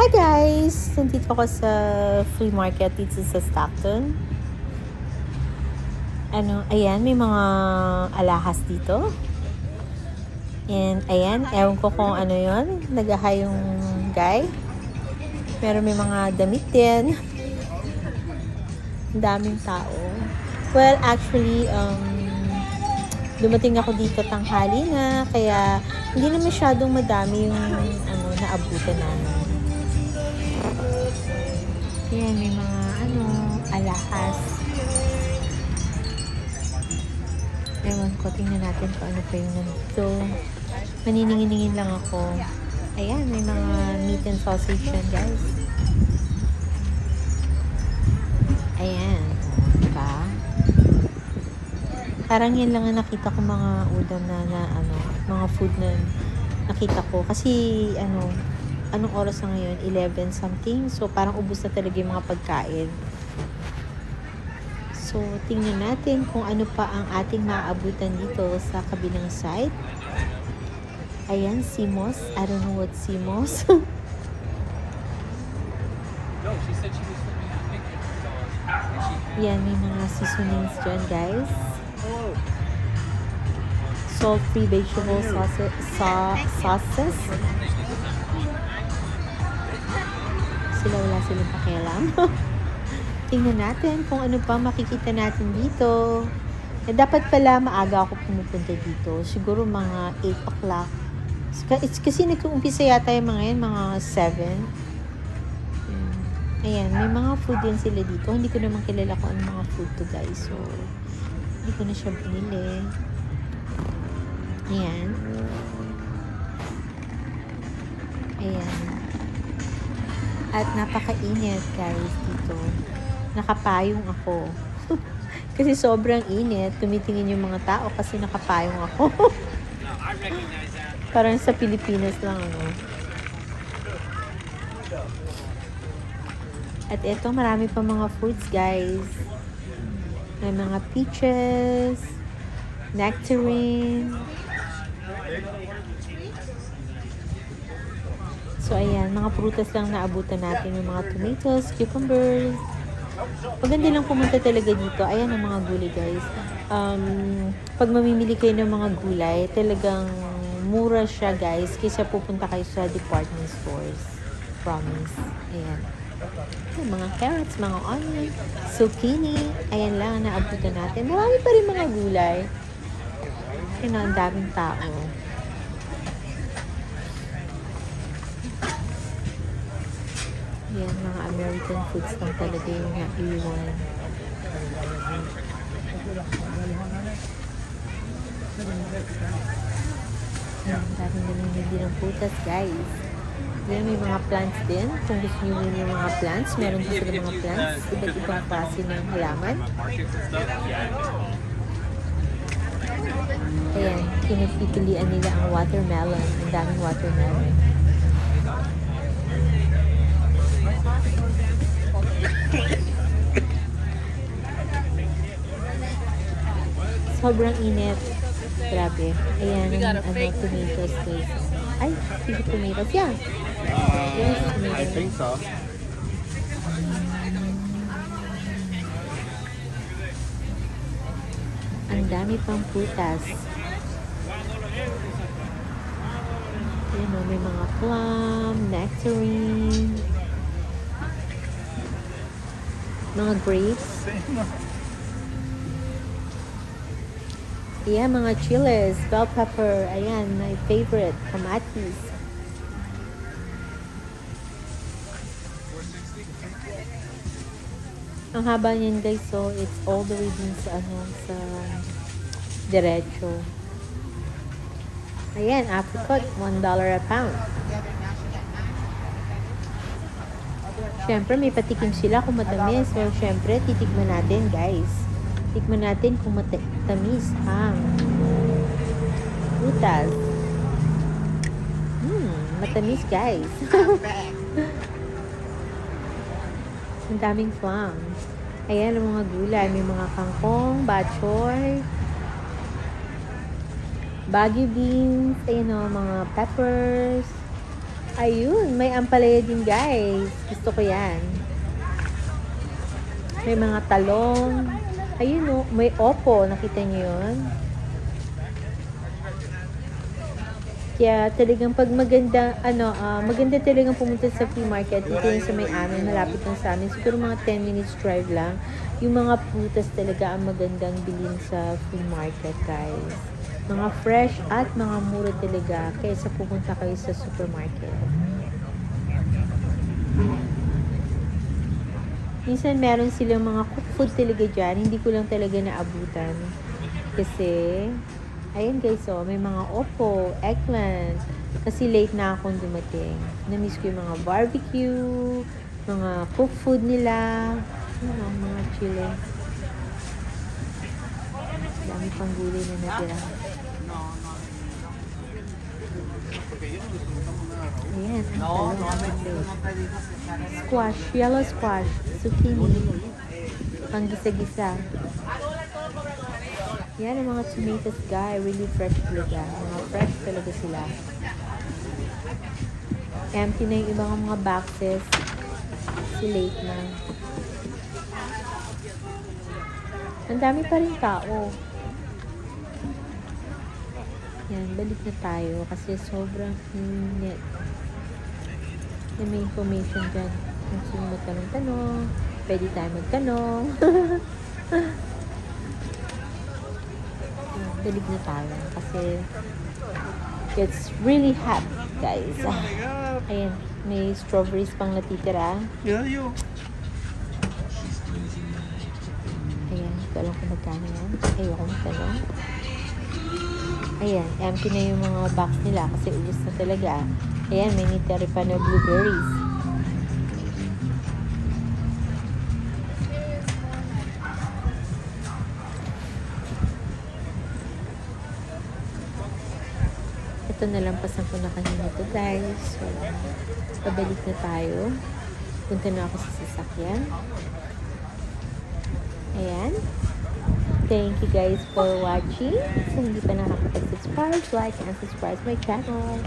Hi guys! Nandito ako sa flea market dito sa Stockton. Ayan, may mga alahas dito. And ayan, ewan ko kung ano yon. Nagahay yung guy. Pero may mga damit din. Ang daming tao. Well, actually, dumating ako dito tanghali na. Kaya hindi na masyadong madami yung naabutan namin. Ayan, may mga alahas. Ewan ko, tingnan natin kung ano pa yung nandito. Maniningin-ningin lang ako. Ayan, may mga meat and sausage yan, guys. Ayan. Diba? Parang yan lang ang nakita ko mga ulam mga food na nakita ko. Kasi, anong oras na ngayon? 11 something. So, parang ubos na talaga yung mga pagkain. So, tingnan natin kung ano pa ang ating maaabutan dito sa kabilang side. Ayan, Simos. I don't know what Simos. Yan, may mga seasonings dyan, guys. Salt-free vegetable sauces. Wala silang pakialam. Tingnan natin kung ano pa makikita natin dito. Dapat pala maaga ako pumupunta dito. Siguro mga 8 o'clock. Kasi nag-uumpisa yata yung mga yan, mga 7. Ayan, may mga food din sila dito. Hindi ko naman kilala kung ano mga food to, guys. So, hindi ko na siya binili. Ayan. Ayan. At napakainit, guys, dito. Nakapayong ako. Kasi sobrang init. Tumitingin yung mga tao kasi nakapayong ako. Parang sa Pilipinas lang, At ito, marami pa mga fruits, guys. May mga peaches, nectarine. So, ayan, mga prutas lang naabutan natin. Yung mga tomatoes, cucumbers. Maganda lang pumunta talaga dito. Ayan ang mga gulay, guys. Pag mamimili kayo ng mga gulay, talagang mura siya, guys. Kaysa pupunta kayo sa department stores. Promise. Ayan. Mga carrots, mga onion, zucchini. Ayan lang ang naabutan natin. Marami pa rin mga gulay. Ayan, ang daming tao. Yan, mga American foods lang talaga yung naiwan. Yan, daming din ng putas, guys. Yan, may mga plants din. Kung gusto nyo rin yung mga plants, meron din sila mga plants. Iba't ibang klase ng halaman. Ayan, pinagpipilian nila ang watermelon. Ang daming watermelon. Sobrang init. Grabe. Ayan, tomatoes, guys. Ay, sige, tomatoes. Yeah. Yes, I think so. Ang dami pang prutas. Ayan, may mga plum, nectarine, mga grapes. Ayan, mga chiles, bell pepper. Ayan, my favorite, kamatis. Ang haba niyan, guys, so it's all the way din sa diretso. Ayan, apricot, $1 a pound. Siyempre, may patikim sila kung matamis. So, siyempre, titikman natin, guys. Tikman natin kung matamis ang prutas. Matamis, guys. Ang daming plum. Ayan ang mga gulay. May mga kangkong, bok choy, Baguio beans, ayun o, mga peppers. Ayun, may ampalaya din guys. Gusto ko yan. May mga talong. Ayun o, may opo. Nakita niyo yun? Kaya talagang pag maganda, maganda talagang pumunta sa flea market. Dito yung sa may amin, malapit lang sa amin. Siguro mga 10 minutes drive lang. Yung mga prutas talaga ang magandang bilhin sa flea market, guys. Mga fresh at mga mura talaga kaysa pupunta kayo sa supermarket. Minsan meron silang mga cooked food talaga dyan. Hindi ko lang talaga naabutan. Kasi, ayun guys, oh, may mga opo, eggplant. Kasi late na akong dumating. Namiss ko yung mga barbecue, mga cooked food nila, mga chili. Dami pang gulay na natira. Ayan, squash, yellow squash, zucchini, pang gisa-gisa. Yan ang mga tomatoes guys, really fresh talaga. Mga fresh talaga sila. Empty na yung ibang mga boxes. Si late na. Ang dami pa rin tao. Yan, balik na tayo kasi sobrang init. May information dyan. Kung sino magtanong-tanong, pwede tayo magtanong. Balik na tayo kasi it's really hot, guys. Ayan, may strawberries pang natitira. Ayan, ito alam ko magkano yan. Ayoko magtanong. Ayan, empty na yung mga box nila kasi ubos na talaga. Ayan, may nitira pa na blueberries. Ito nalampasan ko na kanina to guys. So, pabalik na tayo. Punta na ako sa sasakyan. Ayan. Thank you guys for watching. Kung hindi pa nakakapag-subscribe, like and subscribe my channel.